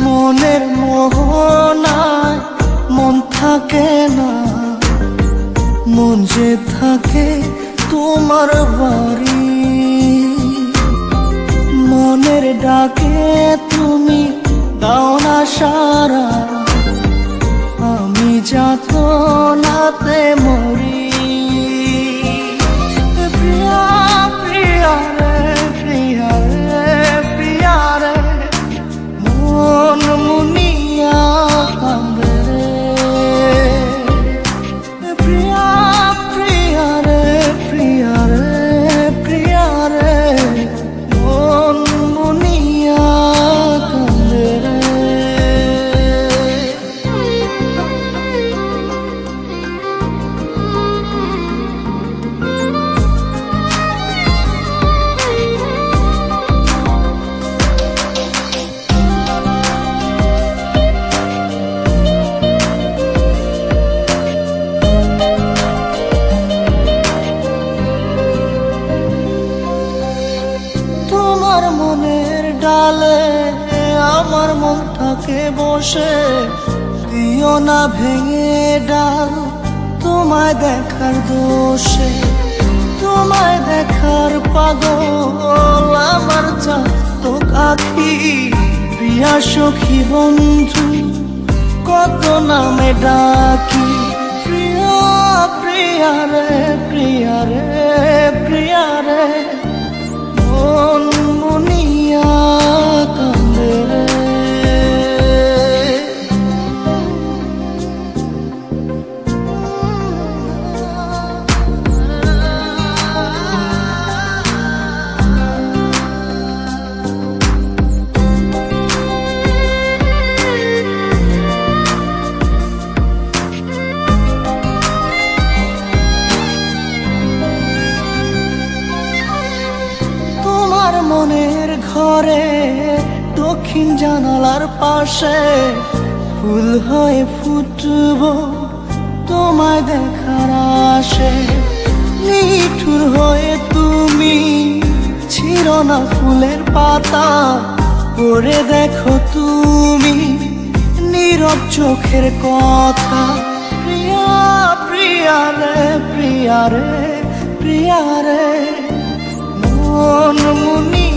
মনের মোহনায় মন থাকে না, মন যে থাকে তোমার বাড়ি। মনের ডাকে তুমি দাও না সারা, আমি যাতনাতে মরি। প্রিয়া প্রিয়া রে প্রিয়া রে প্রিয়া রে, মন মুনিয়া কান্দে রে। প্রিয়া প্রিয়া রে প্রিয়া রে প্রিয়া রে, মন মুনিয়া কান্দে রে। তোমার মনের ডালে আমার মনটাকে বসে, দিও না ভেঙে ডাল তোমায় দেখার দোষে। তোমায় দেখার পাগল আমার চাতক আখি, প্রিয়া সখী বন্ধু কত নামে ডাকি। প্রিয়া প্রিয়া রে প্রিয়া রে প্রিয়া রে, মন মুনিয়া কান্দে রে। মনের ঘরে দক্ষিণ জানালার পাশে ফুল হয়ে ফুটব তোমায় দেখার আশে। নিঠুর হয়ে তুমি ছিঁড়ো না ফুলের পাতা, পড়ে দেখো তুমি নীরব চোখের কথা। প্রিয়া প্রিয়া রে প্রিয়া রে প্রিয়া রে, মন মুনি